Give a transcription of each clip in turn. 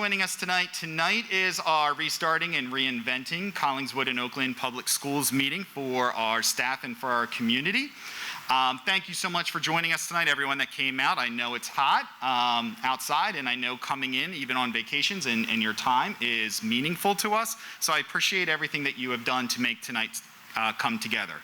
Joining us tonight. Tonight is our Restarting and Reinventing Collingswood and Oakland Public Schools meeting for our staff and for our community. Thank you so much for joining us tonight, everyone that came out. I know it's hot outside, and I know coming in, even on vacations, and your time is meaningful to us. So I appreciate everything that you have done to make tonight come together.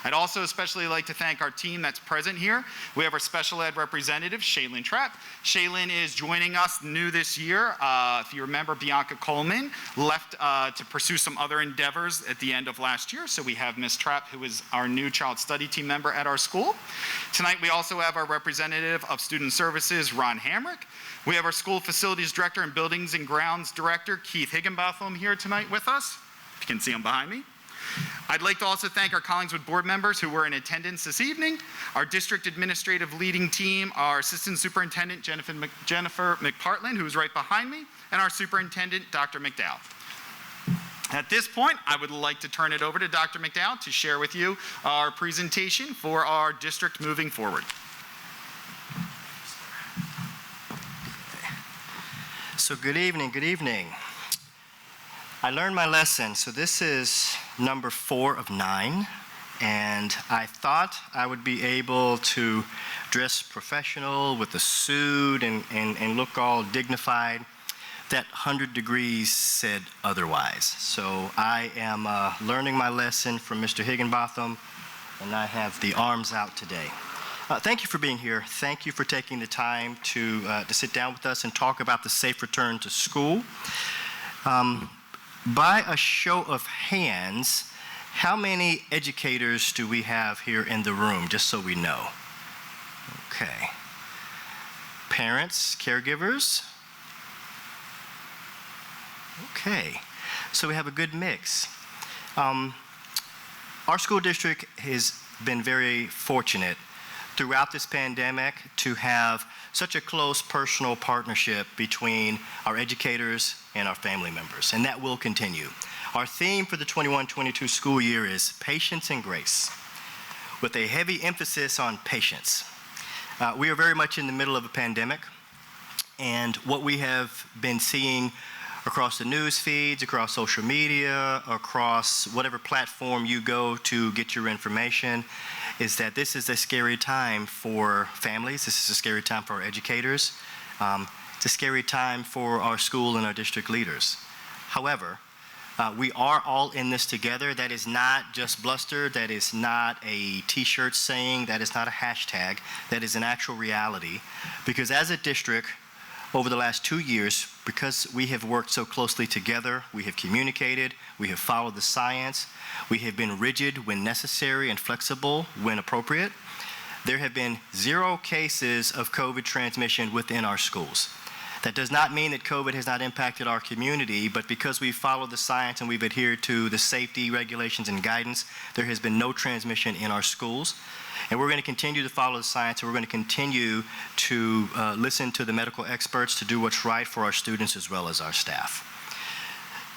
I'd also especially like to thank our team that's present here. We have our special ed representative, Shaylin Trapp. Shaylin is joining us new this year. If you remember, Bianca Coleman left to pursue some other endeavors at the end of last year. So we have Ms. Trapp, who is our new child study team member at our school. Tonight we also have our representative of Student Services, Ron Hamrick. We have our school facilities director and buildings and grounds director, Keith Higginbotham, here tonight with us. If you can see him behind me. I'd like to also thank our Collingswood board members who were in attendance this evening, our district administrative leading team, our assistant superintendent, Jennifer McPartland, who's right behind me, and our superintendent, Dr. McDowell. At this point, I would like to turn it over to Dr. McDowell to share with you our presentation for our district moving forward. So good evening, good evening. I learned my lesson, so this is number 4 of 9, and I thought I would be able to dress professional with a suit and look all dignified. That 100 degrees said otherwise. So I am learning my lesson from Mr. Higginbotham, and I have the arms out today. Thank you for being here. Thank you for taking the time to sit down with us and talk about the safe return to school. By a show of hands, how many educators do we have here in the room, just so we know? Okay. Parents, caregivers? Okay. So we have a good mix. Our school district has been very fortunate throughout this pandemic to have such a close personal partnership between our educators and our family members, and that will continue. Our theme for the 21-22 school year is patience and grace, with a heavy emphasis on patience. We are very much in the middle of a pandemic, and what we have been seeing across the news feeds, across social media, across whatever platform you go to get your information, is that this is a scary time for families. This is a scary time for our educators. It's a scary time for our school and our district leaders. However, we are all in this together. That is not just bluster. That is not a t-shirt saying. That is not a hashtag. That is an actual reality. Because as a district, over the last 2 years, because we have worked so closely together, we have communicated, we have followed the science, we have been rigid when necessary and flexible when appropriate, there have been 0 cases of COVID transmission within our schools. That does not mean that COVID has not impacted our community, but because we've followed the science and we've adhered to the safety regulations and guidance, there has been no transmission in our schools. And we're going to continue to follow the science, and we're going to continue to listen to the medical experts to do what's right for our students as well as our staff.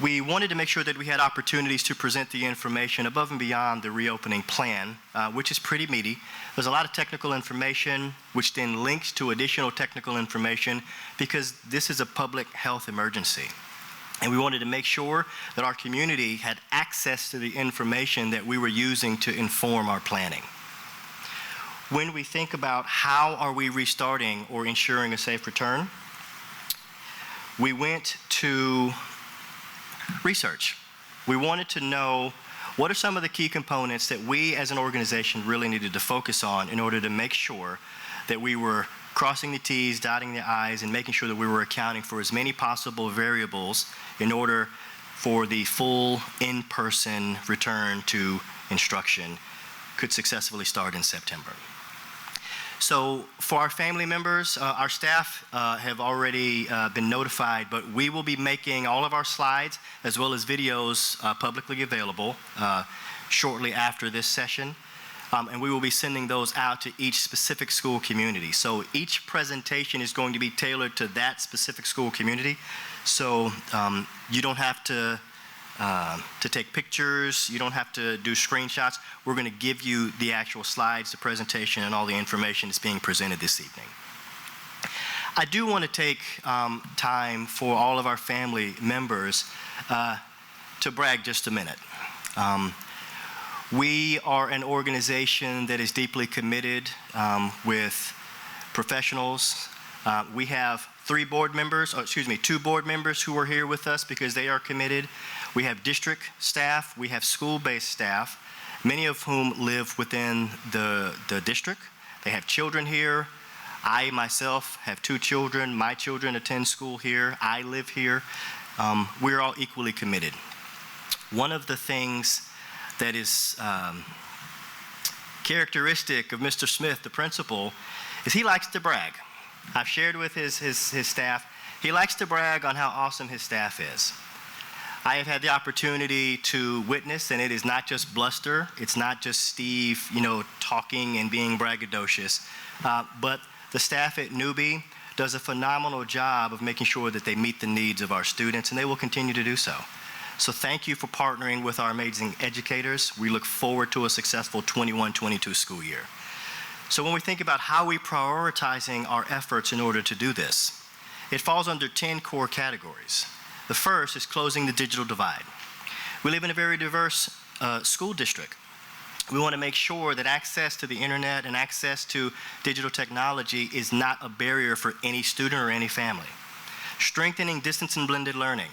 We wanted to make sure that we had opportunities to present the information above and beyond the reopening plan, which is pretty meaty. There's a lot of technical information, which then links to additional technical information, because this is a public health emergency. And we wanted to make sure that our community had access to the information that we were using to inform our planning. When we think about how are we restarting or ensuring a safe return, we went to research. We wanted to know what are some of the key components that we as an organization really needed to focus on in order to make sure that we were crossing the T's, dotting the I's, and making sure that we were accounting for as many possible variables in order for the full in-person return to instruction could successfully start in September. So for our family members, our staff have already been notified, but we will be making all of our slides as well as videos publicly available shortly after this session. And we will be sending those out to each specific school community. So each presentation is going to be tailored to that specific school community. So you don't have to take pictures, you don't have to do screenshots. We're going to give you the actual slides, the presentation, and all the information that's being presented this evening. I do want to take time for all of our family members to brag just a minute. We are an organization that is deeply committed with professionals. We have two board members who are here with us because they are committed. We have district staff, we have school-based staff, many of whom live within the district. They have children here. I myself have 2 children. My children attend school here. I live here. We're all equally committed. One of the things that is characteristic of Mr. Smith, the principal, is he likes to brag. I've shared with his staff, he likes to brag on how awesome his staff is. I have had the opportunity to witness, and it is not just bluster, it's not just Steve, talking and being braggadocious, but the staff at Newbie does a phenomenal job of making sure that they meet the needs of our students, and they will continue to do so. So thank you for partnering with our amazing educators. We look forward to a successful 21-22 school year. So when we think about how we're prioritizing our efforts in order to do this, it falls under 10 core categories. The first is closing the digital divide. We live in a very diverse school district. We want to make sure that access to the internet and access to digital technology is not a barrier for any student or any family. Strengthening distance and blended learning.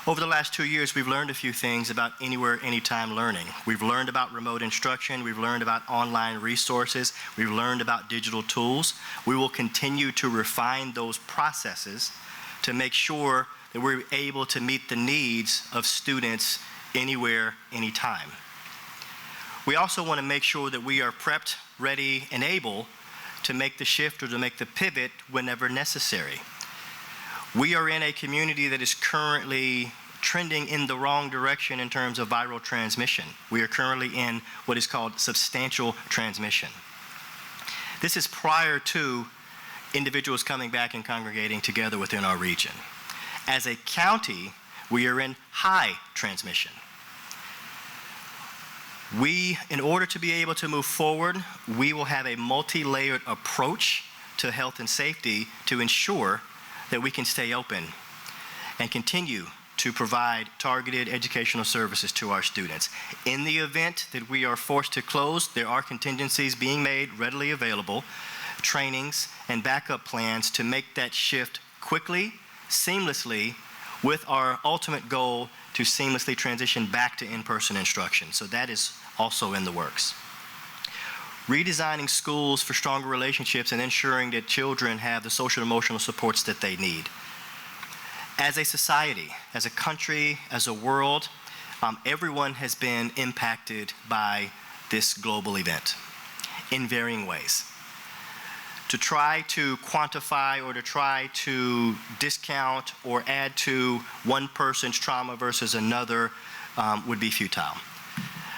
Over the last 2 years, we've learned a few things about anywhere, anytime learning. We've learned about remote instruction. We've learned about online resources. We've learned about digital tools. We will continue to refine those processes to make sure that we're able to meet the needs of students anywhere, anytime. We also want to make sure that we are prepped, ready, and able to make the shift or to make the pivot whenever necessary. We are in a community that is currently trending in the wrong direction in terms of viral transmission. We are currently in what is called substantial transmission. This is prior to individuals coming back and congregating together within our region. As a county, we are in high transmission. In order to be able to move forward, we will have a multi-layered approach to health and safety to ensure that we can stay open and continue to provide targeted educational services to our students. In the event that we are forced to close, there are contingencies being made readily available, trainings and backup plans to make that shift quickly, seamlessly, with our ultimate goal to seamlessly transition back to in-person instruction. So that is also in the works. Redesigning schools for stronger relationships and ensuring that children have the social and emotional supports that they need. As a society, as a country, as a world, everyone has been impacted by this global event in varying ways. To try to quantify or to try to discount or add to one person's trauma versus another would be futile.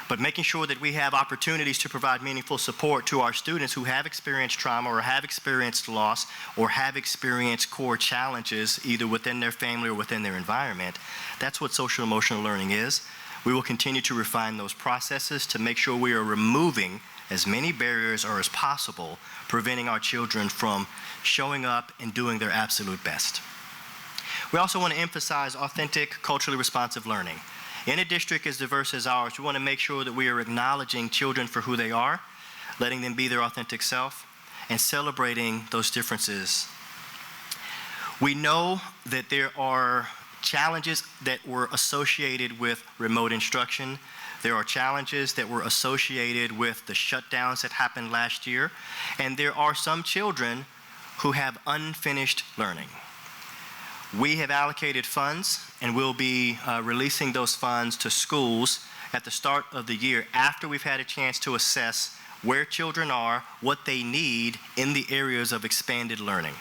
But making sure that we have opportunities to provide meaningful support to our students who have experienced trauma or have experienced loss or have experienced core challenges either within their family or within their environment, that's what social emotional learning is. We will continue to refine those processes to make sure we are removing as many barriers as possible, preventing our children from showing up and doing their absolute best. We also want to emphasize authentic, culturally responsive learning. In a district as diverse as ours, we want to make sure that we are acknowledging children for who they are, letting them be their authentic self, and celebrating those differences. We know that there are challenges that were associated with remote instruction. There are challenges that were associated with the shutdowns that happened last year, and there are some children who have unfinished learning. We have allocated funds, and we'll be releasing those funds to schools at the start of the year after we've had a chance to assess where children are, what they need in the areas of expanded learning.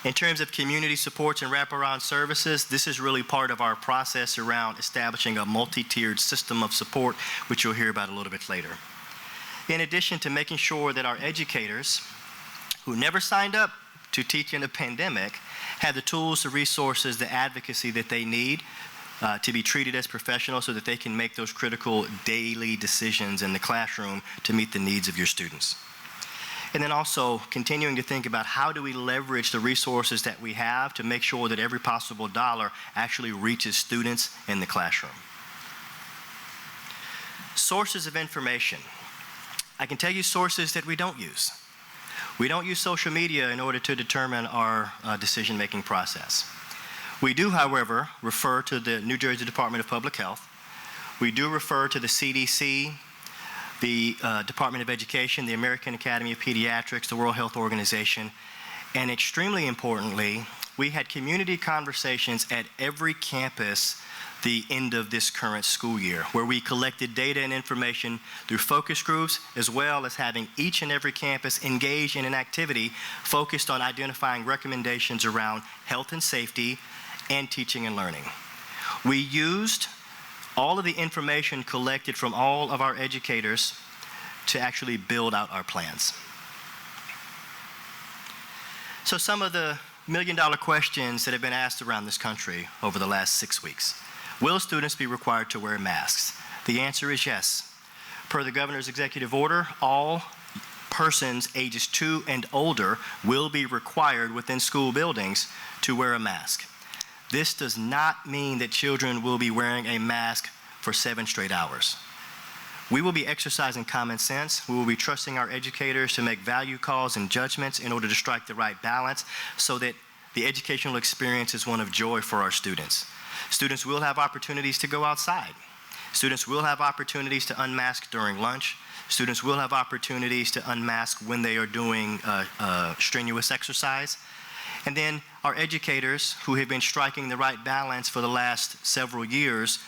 In terms of community supports and wraparound services, this is really part of our process around establishing a multi-tiered system of support, which you'll hear about a little bit later. In addition to making sure that our educators, who never signed up to teach in a pandemic, have the tools, the resources, the advocacy that they need to be treated as professionals so that they can make those critical daily decisions in the classroom to meet the needs of your students. And then also continuing to think about how do we leverage the resources that we have to make sure that every possible dollar actually reaches students in the classroom. Sources of information. I can tell you sources that we don't use. We don't use social media in order to determine our decision-making process. We do, however, refer to the New Jersey Department of Public Health. We do refer to the CDC, the Department of Education, the American Academy of Pediatrics, the World Health Organization, and extremely importantly, we had community conversations at every campus the end of this current school year, where we collected data and information through focus groups, as well as having each and every campus engage in an activity focused on identifying recommendations around health and safety and teaching and learning. We used all of the information collected from all of our educators to actually build out our plans. So some of the million-dollar questions that have been asked around this country over the last 6 weeks. Will students be required to wear masks? The answer is yes. Per the governor's executive order, all persons ages 2 and older will be required within school buildings to wear a mask. This does not mean that children will be wearing a mask for 7 straight hours. We will be exercising common sense. We will be trusting our educators to make value calls and judgments in order to strike the right balance so that the educational experience is one of joy for our students. Students will have opportunities to go outside. Students will have opportunities to unmask during lunch. Students will have opportunities to unmask when they are doing strenuous exercise. And then our educators, who have been striking the right balance for the last several years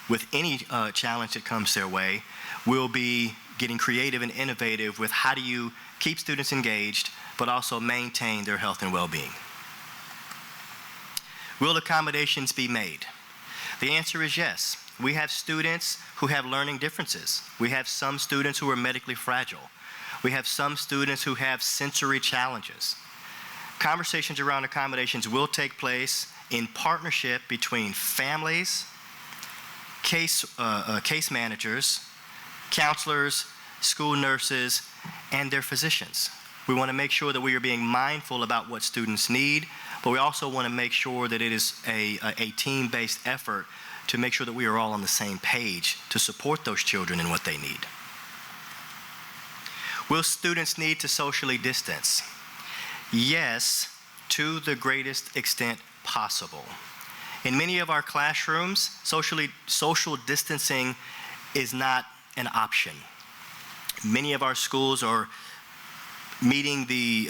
with any challenge that comes their way, will be getting creative and innovative with how do you keep students engaged but also maintain their health and well-being. Will accommodations be made? The answer is yes. We have students who have learning differences. We have some students who are medically fragile. We have some students who have sensory challenges. Conversations around accommodations will take place in partnership between families, case managers, counselors, school nurses, and their physicians. We want to make sure that we are being mindful about what students need, but we also want to make sure that it is a team-based effort to make sure that we are all on the same page to support those children in what they need. Will students need to socially distance? Yes, to the greatest extent possible. In many of our classrooms, social distancing is not an option. Many of our schools are meeting the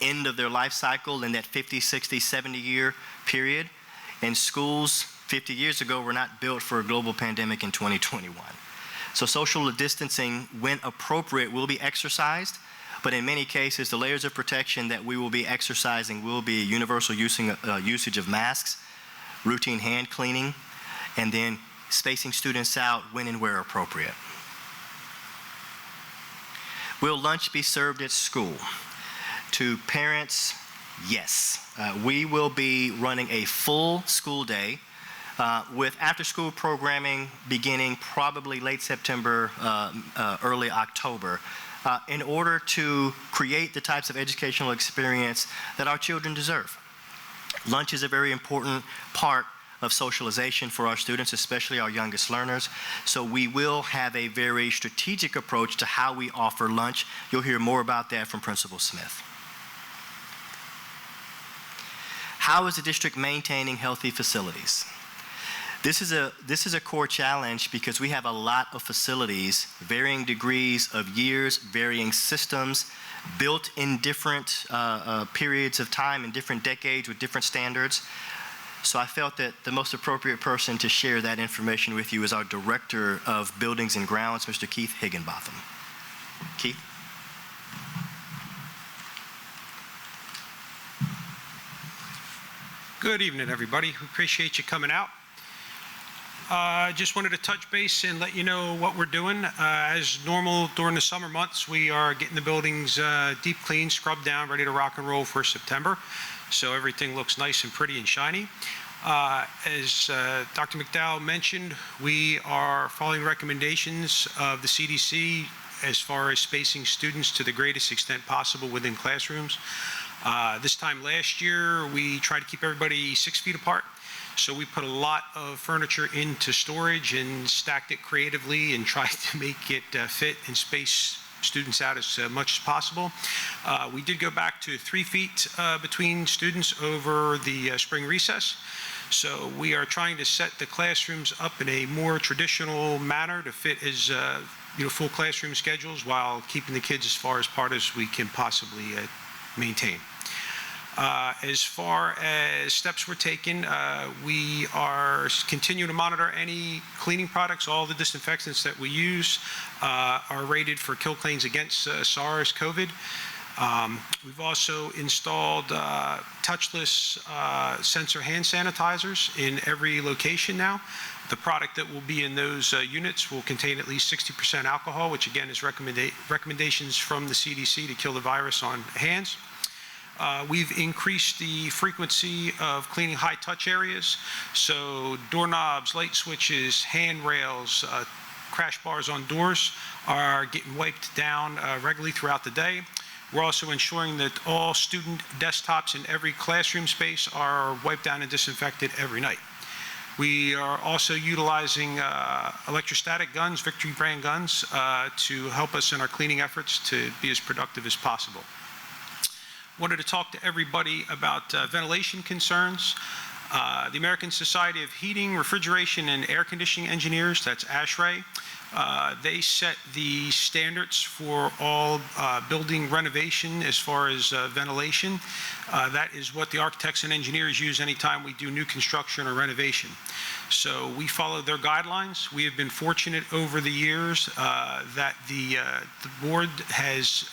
end of their life cycle in that 50, 60, 70-year period, and schools 50 years ago were not built for a global pandemic in 2021. So social distancing, when appropriate, will be exercised, but in many cases, the layers of protection that we will be exercising will be universal usage of masks, routine hand cleaning, and then spacing students out when and where appropriate. Will lunch be served at school? To parents, yes. We will be running a full school day with after-school programming beginning probably late September, early October, in order to create the types of educational experience that our children deserve. Lunch is a very important part of socialization for our students, especially our youngest learners. So we will have a very strategic approach to how we offer lunch. You'll hear more about that from Principal Smith. How is the district maintaining healthy facilities? This is a core challenge because we have a lot of facilities, varying degrees of years, varying systems, built in different periods of time, in different decades with different standards. So I felt that the most appropriate person to share that information with you is our Director of Buildings and Grounds, Mr. Keith Higginbotham. Keith? Good evening, everybody. We appreciate you coming out. Just wanted to touch base and let you know what we're doing. As normal during the summer months, we are getting the buildings deep cleaned, scrubbed down, ready to rock and roll for September. So everything looks nice and pretty and shiny. As Dr. McDowell mentioned, we are following recommendations of the CDC as far as spacing students to the greatest extent possible within classrooms. This time last year, we tried to keep everybody 6 feet apart. So we put a lot of furniture into storage and stacked it creatively and tried to make it fit and space students out as much as possible. We did go back to 3 feet between students over the spring recess. So we are trying to set the classrooms up in a more traditional manner to fit as full classroom schedules while keeping the kids as far apart as we can possibly maintain. As far as steps we're taking, we are continuing to monitor any cleaning products. All the disinfectants that we use are rated for kill claims against SARS-CoV. We've also installed touchless sensor hand sanitizers in every location now. The product that will be in those units will contain at least 60% alcohol, which again is recommendations from the CDC to kill the virus on hands. We've increased the frequency of cleaning high-touch areas, so doorknobs, light switches, handrails, crash bars on doors are getting wiped down regularly throughout the day. We're also ensuring that all student desktops in every classroom space are wiped down and disinfected every night. We are also utilizing electrostatic guns, Victory brand guns, to help us in our cleaning efforts to be as productive as possible. Wanted to talk to everybody about ventilation concerns. The American Society of Heating, Refrigeration, and Air Conditioning Engineers, that's ASHRAE, they set the standards for all building renovation as far as ventilation. That is what the architects and engineers use anytime we do new construction or renovation. So we follow their guidelines. We have been fortunate over the years that the board has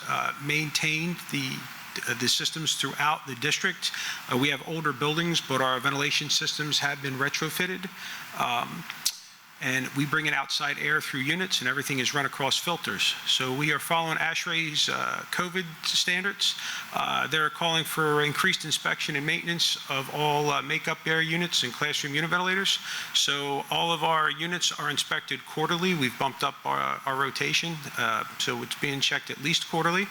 maintained the systems throughout the district. We have older buildings, but our ventilation systems have been retrofitted. And we bring in outside air through units, and everything is run across filters. So we are following ASHRAE's COVID standards. They're calling for increased inspection and maintenance of all makeup air units and classroom unit ventilators. So all of our units are inspected quarterly. We've bumped up our rotation, so it's being checked at least quarterly.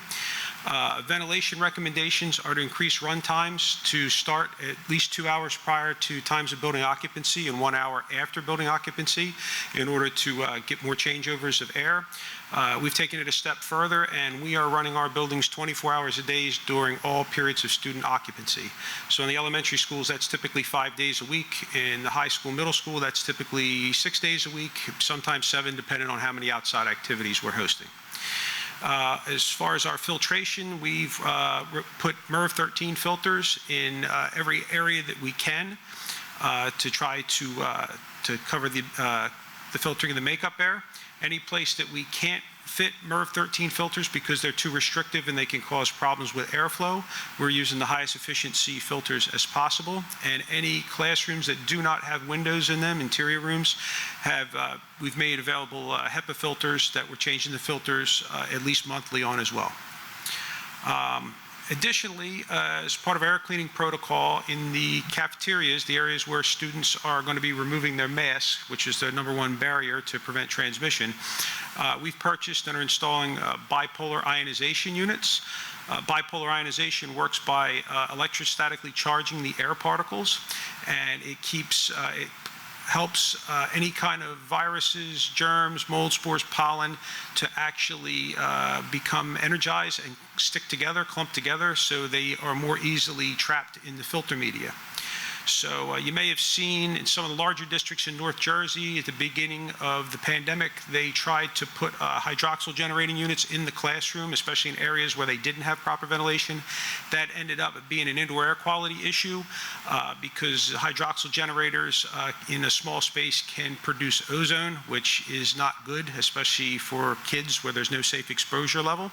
Ventilation recommendations are to increase run times to start at least 2 hours prior to times of building occupancy and 1 hour after building occupancy in order to get more changeovers of air. We've taken it a step further, and we are running our buildings 24 hours a day during all periods of student occupancy. So in the elementary schools, that's typically 5 days a week. In the high school, middle school, that's typically 6 days a week, sometimes 7, depending on how many outside activities we're hosting. As far as our filtration, we've put MERV 13 filters in every area that we can to try to cover the filtering of the makeup air. Any place that we can't fit MERV 13 filters because they're too restrictive and they can cause problems with airflow, we're using the highest efficiency filters as possible. And any classrooms that do not have windows in them, interior rooms, we've made available HEPA filters that we're changing the filters at least monthly on as well. Additionally, as part of our air cleaning protocol in the cafeterias, the areas where students are going to be removing their masks, which is the #1 barrier to prevent transmission, we've purchased and are installing bipolar ionization units. Bipolar ionization works by electrostatically charging the air particles, and it helps any kind of viruses, germs, mold spores, pollen to actually become energized and stick together, clump together, so they are more easily trapped in the filter media. So you may have seen in some of the larger districts in North Jersey at the beginning of the pandemic, they tried to put hydroxyl generating units in the classroom, especially in areas where they didn't have proper ventilation. That ended up being an indoor air quality issue because hydroxyl generators in a small space can produce ozone, which is not good, especially for kids where there's no safe exposure level.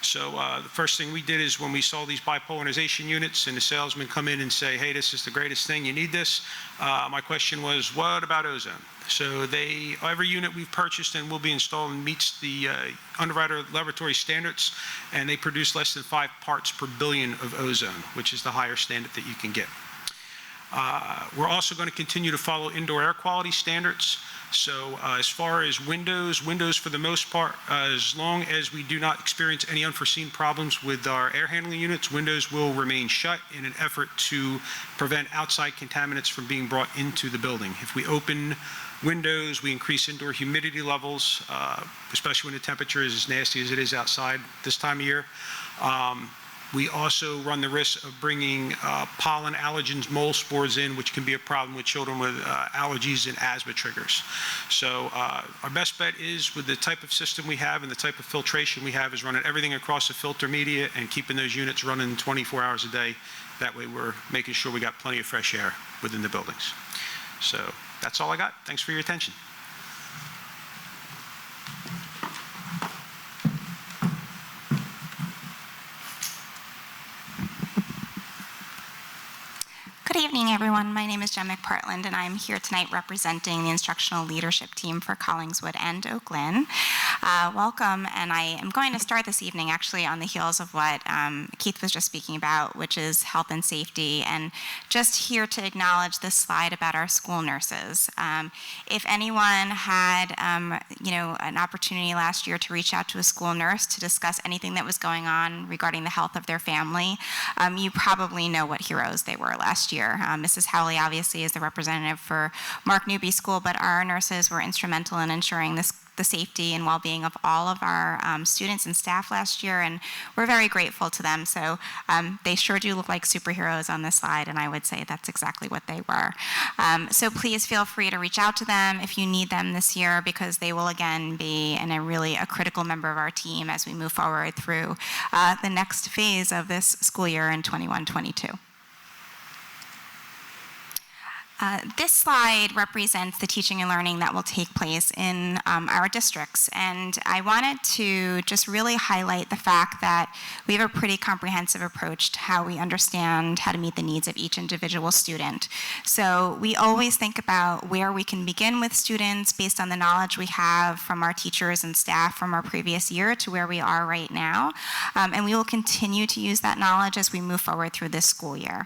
So the first thing we did is when we saw these bipolarization units and the salesmen come in and say, hey, this is the greatest thing, you need this, my question was, what about ozone? So every unit we've purchased and will be installed meets the Underwriter Laboratory standards, and they produce less than 5 parts per billion of ozone, which is the higher standard that you can get. We're also going to continue to follow indoor air quality standards. So as far as windows for the most part, as long as we do not experience any unforeseen problems with our air handling units, windows will remain shut in an effort to prevent outside contaminants from being brought into the building. If we open windows, we increase indoor humidity levels, especially when the temperature is as nasty as it is outside this time of year. We also run the risk of bringing pollen allergens, mold spores in, which can be a problem with children with allergies and asthma triggers. So our best bet is, with the type of system we have and the type of filtration we have, is running everything across the filter media and keeping those units running 24 hours a day. That way we're making sure we got plenty of fresh air within the buildings. So that's all I got. Thanks for your attention. Good evening, everyone. My name is Jen McPartland, and I'm here tonight representing the instructional leadership team for Collingswood and Oak Lynn. Welcome, and I am going to start this evening actually on the heels of what Keith was just speaking about, which is health and safety, and just here to acknowledge this slide about our school nurses. If anyone had an opportunity last year to reach out to a school nurse to discuss anything that was going on regarding the health of their family, you probably know what heroes they were last year. Mrs. Howley obviously is the representative for Mark Newbie School, but our nurses were instrumental in ensuring the safety and well-being of all of our students and staff last year, and we're very grateful to them. So they sure do look like superheroes on this slide, and I would say that's exactly what they were. So please feel free to reach out to them if you need them this year, because they will again be a critical member of our team as we move forward through the next phase of this school year in 21-22. This slide represents the teaching and learning that will take place in our districts, and I wanted to just really highlight the fact that we have a pretty comprehensive approach to how we understand how to meet the needs of each individual student. So we always think about where we can begin with students based on the knowledge we have from our teachers and staff from our previous year to where we are right now, and we will continue to use that knowledge as we move forward through this school year.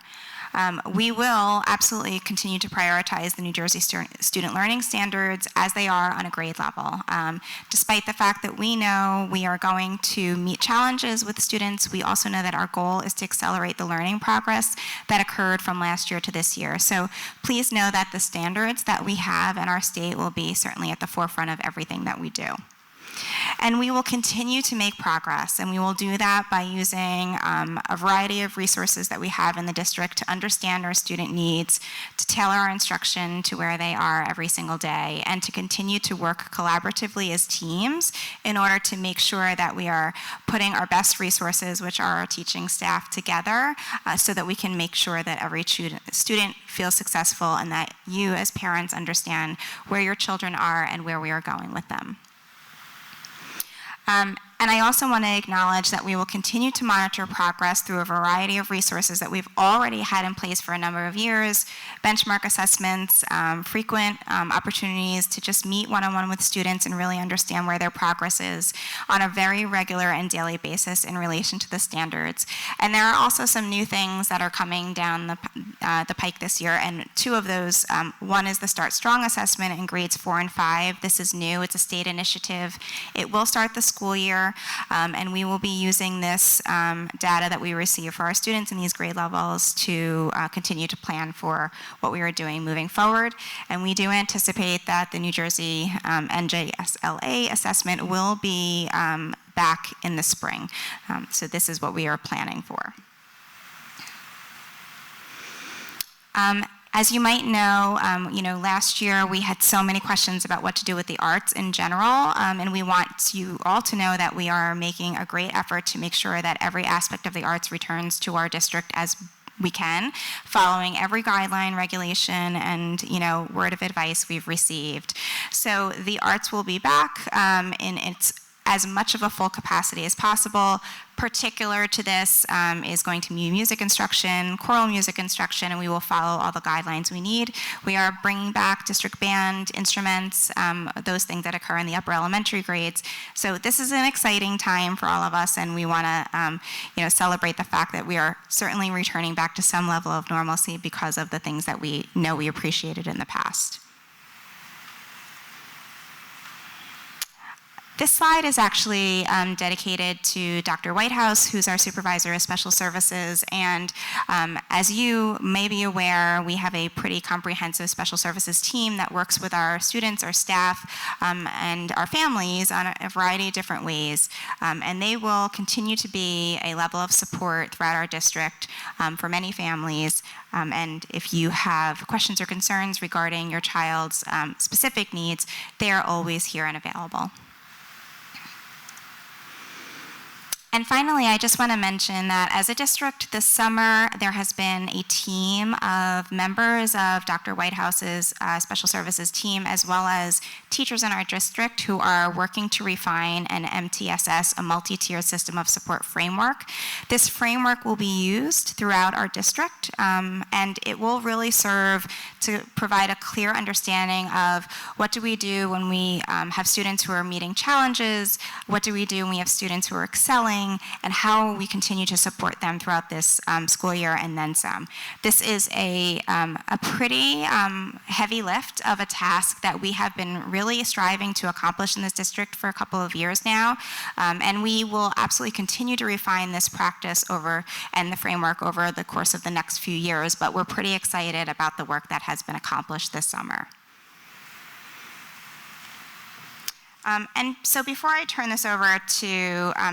We will absolutely continue to prioritize the New Jersey student learning standards as they are on a grade level. Despite the fact that we know we are going to meet challenges with students, we also know that our goal is to accelerate the learning progress that occurred from last year to this year. So please know that the standards that we have in our state will be certainly at the forefront of everything that we do. And we will continue to make progress, and we will do that by using a variety of resources that we have in the district to understand our student needs, to tailor our instruction to where they are every single day, and to continue to work collaboratively as teams in order to make sure that we are putting our best resources, which are our teaching staff, together so that we can make sure that every student feels successful and that you as parents understand where your children are and where we are going with them. And I also want to acknowledge that we will continue to monitor progress through a variety of resources that we've already had in place for a number of years, benchmark assessments, frequent opportunities to just meet one-on-one with students and really understand where their progress is on a very regular and daily basis in relation to the standards. And there are also some new things that are coming down the pike this year, and two of those, one is the Start Strong assessment in grades 4 and 5. This is new, it's a state initiative. It will start the school year. And we will be using this data that we receive for our students in these grade levels to continue to plan for what we are doing moving forward. And we do anticipate that the New Jersey NJSLA assessment will be back in the spring. So this is what we are planning for. As you might know, last year we had so many questions about what to do with the arts in general, and we want you all to know that we are making a great effort to make sure that every aspect of the arts returns to our district as we can, following every guideline, regulation, and word of advice we've received. So the arts will be back in its as much of a full capacity as possible. Particular to this is going to be music instruction, choral music instruction, and we will follow all the guidelines we need. We are bringing back district band instruments, those things that occur in the upper elementary grades. So this is an exciting time for all of us, and we want to celebrate the fact that we are certainly returning back to some level of normalcy because of the things that we know we appreciated in the past. This slide is actually dedicated to Dr. Whitehouse, who's our supervisor of special services. And as you may be aware, we have a pretty comprehensive special services team that works with our students, our staff, and our families on a variety of different ways. And they will continue to be a level of support throughout our district for many families. And if you have questions or concerns regarding your child's specific needs, they are always here and available. And finally, I just want to mention that as a district this summer, there has been a team of members of Dr. Whitehouse's special services team, as well as teachers in our district who are working to refine an MTSS, a multi-tier system of support framework. This framework will be used throughout our district, and it will really serve to provide a clear understanding of what do we do when we have students who are meeting challenges, what do we do when we have students who are excelling, and how we continue to support them throughout this school year and then some. This is a pretty heavy lift of a task that we have been really striving to accomplish in this district for a couple of years now, and we will absolutely continue to refine this practice and the framework over the course of the next few years, but we're pretty excited about the work that has been accomplished this summer. And so before I turn this over to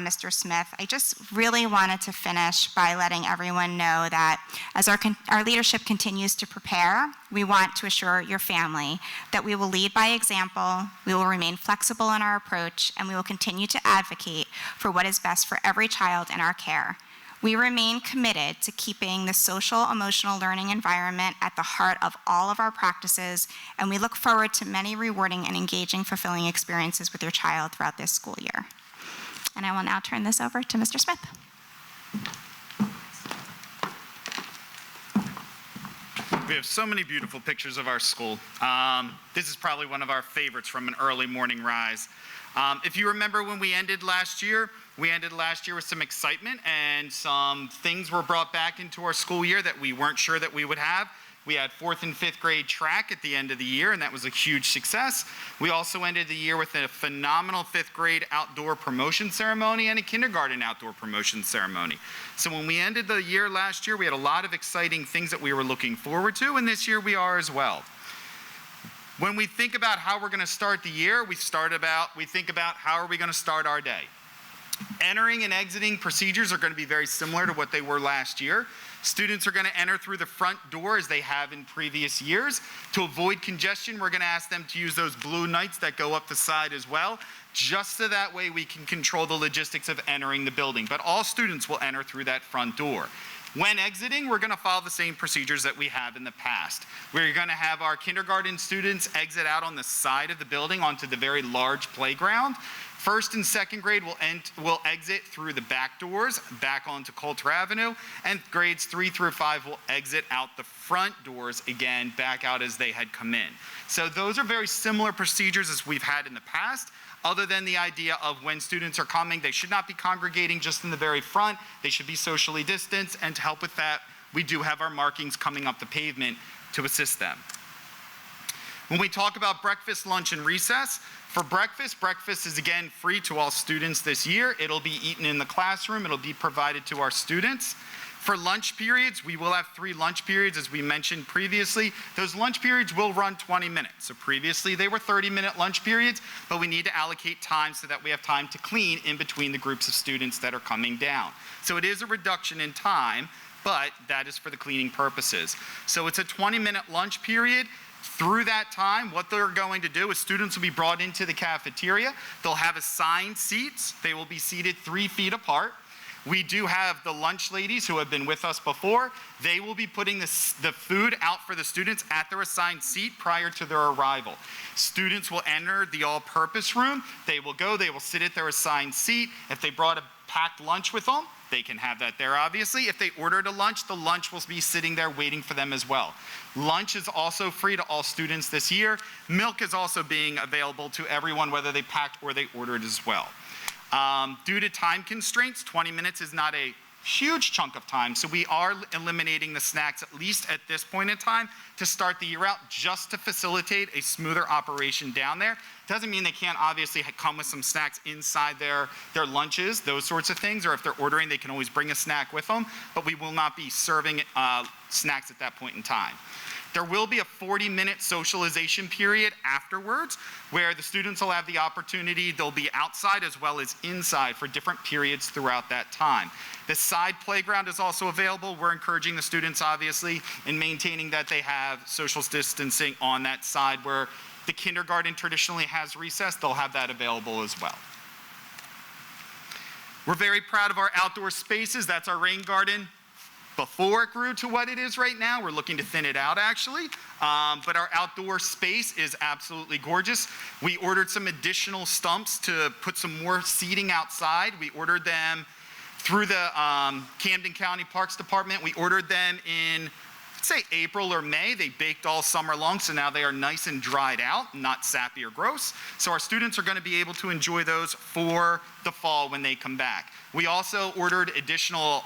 Mr. Smith, I just really wanted to finish by letting everyone know that as our leadership continues to prepare, we want to assure your family that we will lead by example, we will remain flexible in our approach, and we will continue to advocate for what is best for every child in our care. We remain committed to keeping the social emotional learning environment at the heart of all of our practices, and we look forward to many rewarding and engaging, fulfilling experiences with your child throughout this school year. And I will now turn this over to Mr. Smith. We have so many beautiful pictures of our school. This is probably one of our favorites from an early morning rise. If you remember when we ended last year with some excitement, and some things were brought back into our school year that we weren't sure that we would have. We had 4th and 5th grade track at the end of the year, and that was a huge success. We also ended the year with a phenomenal 5th grade outdoor promotion ceremony and a kindergarten outdoor promotion ceremony. So when we ended the year last year, we had a lot of exciting things that we were looking forward to, and this year we are as well. When we think about how we're going to start the year, we think about how are we going to start our day. Entering and exiting procedures are going to be very similar to what they were last year. Students are going to enter through the front door as they have in previous years. To avoid congestion, we're going to ask them to use those blue lights that go up the side as well, just so that way we can control the logistics of entering the building. But all students will enter through that front door. When exiting, we're going to follow the same procedures that we have in the past. We're going to have our kindergarten students exit out on the side of the building onto the very large playground. 1st and 2nd grade will exit through the back doors, back onto Coulter Avenue, and grades 3 through 5 will exit out the front doors again, back out as they had come in. So those are very similar procedures as we've had in the past, other than the idea of when students are coming, they should not be congregating just in the very front, they should be socially distanced, and to help with that, we do have our markings coming up the pavement to assist them. When we talk about breakfast, lunch, and recess, for breakfast is again free to all students this year. It'll be eaten in the classroom. It'll be provided to our students. For lunch periods, we will have 3 lunch periods, as we mentioned previously. Those lunch periods will run 20 minutes. So previously they were 30-minute lunch periods, but we need to allocate time so that we have time to clean in between the groups of students that are coming down. So it is a reduction in time, but that is for the cleaning purposes. So it's a 20-minute lunch period. Through that time, what they're going to do is students will be brought into the cafeteria. They'll have assigned seats. They will be seated 3 feet apart. we do have the lunch ladies who have been with us before. They will be putting the food out for the students at their assigned seat prior to their arrival. Students will enter the all-purpose room. They will go, they will sit at their assigned seat. If they brought a packed lunch with them, they can have that there, obviously. If they ordered a lunch, the lunch will be sitting there waiting for them as well. Lunch is also free to all students this year. Milk is also being available to everyone, whether they packed or they ordered as well. Due to time constraints, 20 minutes is not a huge chunk of time, so we are eliminating the snacks, at least at this point in time, to start the year out, just to facilitate a smoother operation down there. Doesn't mean they can't obviously come with some snacks inside their lunches, those sorts of things, or if they're ordering, they can always bring a snack with them, but we will not be serving snacks at that point in time. There will be a 40-minute socialization period afterwards where the students will have the opportunity, they'll be outside as well as inside for different periods throughout that time. The side playground is also available. We're encouraging the students, obviously, in maintaining that they have social distancing on that side where the kindergarten traditionally has recess. They'll have that available as well. We're very proud of our outdoor spaces. That's our rain garden. Before it grew to what it is right now, we're looking to thin it out actually, but our outdoor space is absolutely gorgeous. We ordered some additional stumps to put some more seating outside. We ordered them through the Camden County Parks Department. We ordered them in, let's say, April or May. They baked all summer long, so now they are nice and dried out, not sappy or gross. So our students are going to be able to enjoy those for the fall when they come back. We also ordered additional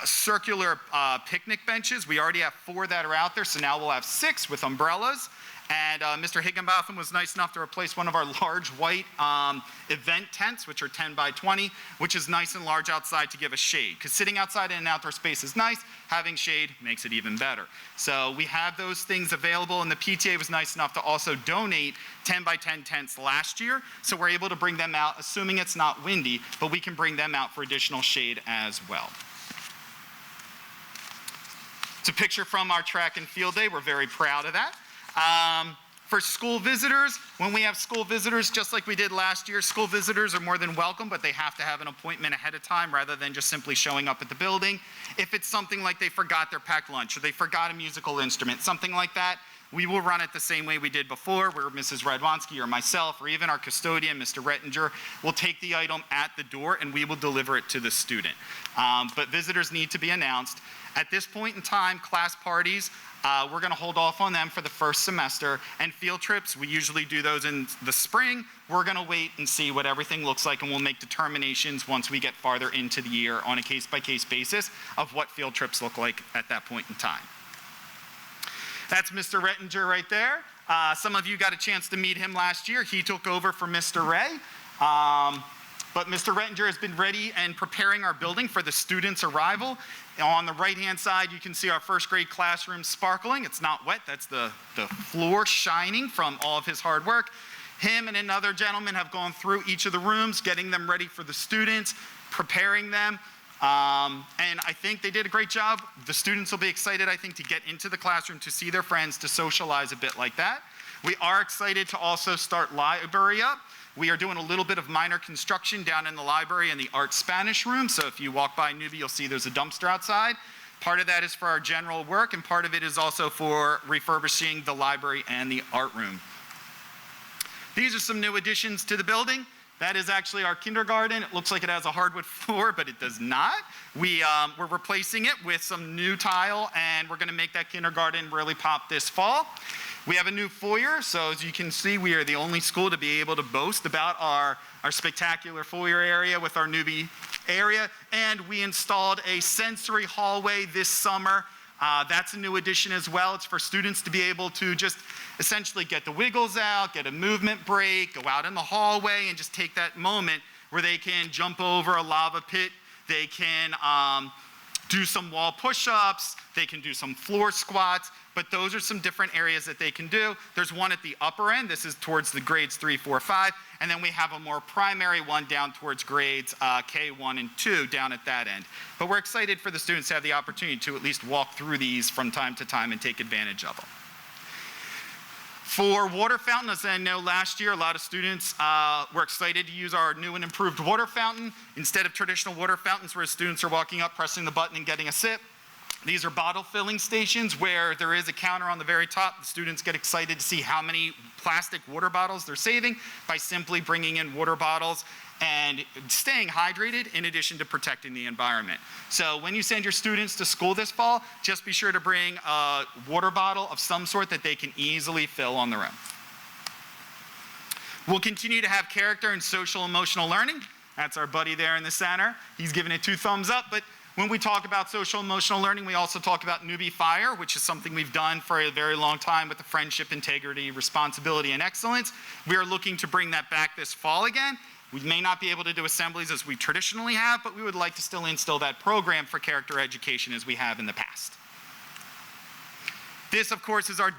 circular picnic benches. We already have 4 that are out there, so now we'll have 6 with umbrellas. And Mr. Higginbotham was nice enough to replace one of our large white event tents, which are 10 by 20, which is nice and large outside to give us shade. Because sitting outside in an outdoor space is nice, having shade makes it even better. So we have those things available, and the PTA was nice enough to also donate 10 by 10 tents last year, so we're able to bring them out, assuming it's not windy, but we can bring them out for additional shade as well. It's a picture from our track and field day. We're very proud of that. For school visitors, when we have school visitors, just like we did last year, school visitors are more than welcome, but they have to have an appointment ahead of time rather than just simply showing up at the building. If it's something like they forgot their packed lunch or they forgot a musical instrument, something like that, we will run it the same way we did before, where Mrs. Radwanski or myself or even our custodian, Mr. Rettinger, will take the item at the door and we will deliver it to the student. But visitors need to be announced. At this point in time, class parties, we're going to hold off on them for the first semester, and field trips, we usually do those in the spring. We're going to wait and see what everything looks like, and we'll make determinations once we get farther into the year on a case-by-case basis of what field trips look like at that point in time. That's Mr. Rettinger right there. Some of you got a chance to meet him last year. He took over for Mr. Ray. But Mr. Rettinger has been ready and preparing our building for the students' arrival. On the right-hand side, you can see our first grade classroom sparkling. It's not wet, that's the floor shining from all of his hard work. Him and another gentleman have gone through each of the rooms, getting them ready for the students, preparing them. And I think they did a great job. The students will be excited, I think, to get into the classroom, to see their friends, to socialize a bit like that. We are excited to also start library up. We are doing a little bit of minor construction down in the library in the art Spanish room. So if you walk by Newbie, you'll see there's a dumpster outside. Part of that is for our general work, and part of it is also for refurbishing the library and the art room. These are some new additions to the building. That is actually our kindergarten. It looks like it has a hardwood floor, but it does not. We're replacing it with some new tile, and we're going to make that kindergarten really pop this fall. We have a new foyer, so as you can see, we are the only school to be able to boast about our spectacular foyer area with our Newbie area, and we installed a sensory hallway this summer. That's a new addition as well. It's for students to be able to just essentially get the wiggles out, get a movement break, go out in the hallway, and just take that moment where they can jump over a lava pit. They can do some wall push-ups. They can do some floor squats. But those are some different areas that they can do. There's one at the upper end. This is towards the grades 3, 4, 5. And then we have a more primary one down towards grades K1 and 2 down at that end. But we're excited for the students to have the opportunity to at least walk through these from time to time and take advantage of them. For water fountain, as I know last year, a lot of students were excited to use our new and improved water fountain. Instead of traditional water fountains where students are walking up, pressing the button, and getting a sip, these are bottle filling stations where there is a counter on the very top. The students get excited to see how many plastic water bottles they're saving by simply bringing in water bottles and staying hydrated in addition to protecting the environment. So when you send your students to school this fall, just be sure to bring a water bottle of some sort that they can easily fill on their own. We'll continue to have character and social emotional learning. That's our buddy there in the center. He's giving it 2 thumbs up, but when we talk about social emotional learning, we also talk about Newbie Fire, which is something we've done for a very long time with the friendship, integrity, responsibility, and excellence. We are looking to bring that back this fall again. We may not be able to do assemblies as we traditionally have, but we would like to still instill that program for character education as we have in the past. This, of course, is our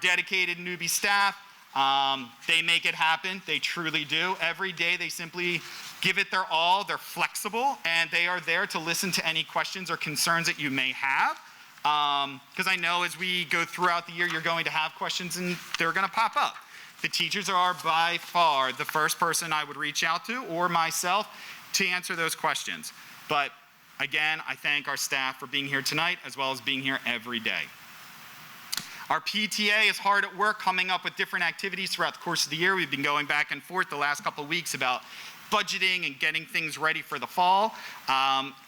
dedicated Newbie staff. They make it happen. They truly do. Every day they simply give it their all. They're flexible, and they are there to listen to any questions or concerns that you may have. Because I know as we go throughout the year, you're going to have questions, and they're going to pop up. The teachers are by far the first person I would reach out to, or myself, to answer those questions. But again, I thank our staff for being here tonight, as well as being here every day. Our PTA is hard at work coming up with different activities throughout the course of the year. We've been going back and forth the last couple of weeks about budgeting and getting things ready for the fall.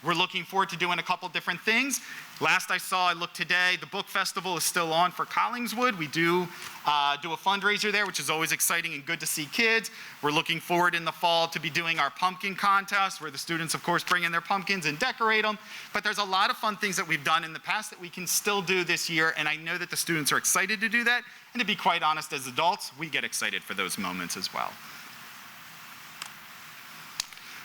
We're looking forward to doing a couple different things. Last I saw, I looked today, the book festival is still on for Collingswood. We do a fundraiser there, which is always exciting and good to see kids. We're looking forward in the fall to be doing our pumpkin contest, where the students, of course, bring in their pumpkins and decorate them. But there's a lot of fun things that we've done in the past that we can still do this year, and I know that the students are excited to do that. And to be quite honest, as adults, we get excited for those moments as well.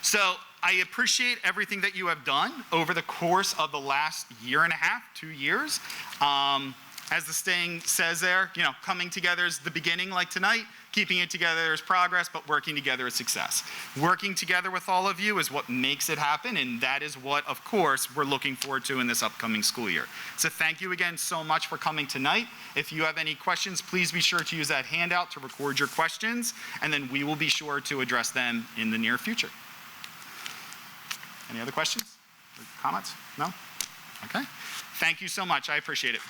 So I appreciate everything that you have done over the course of the last year and a half, 2 years. As the saying says there, you know, coming together is the beginning, like tonight. Keeping it together is progress, but working together is success. Working together with all of you is what makes it happen, and that is what, of course, we're looking forward to in this upcoming school year. So thank you again so much for coming tonight. If you have any questions, please be sure to use that handout to record your questions, and then we will be sure to address them in the near future. Any other questions or comments? No? Okay. Thank you so much. I appreciate it.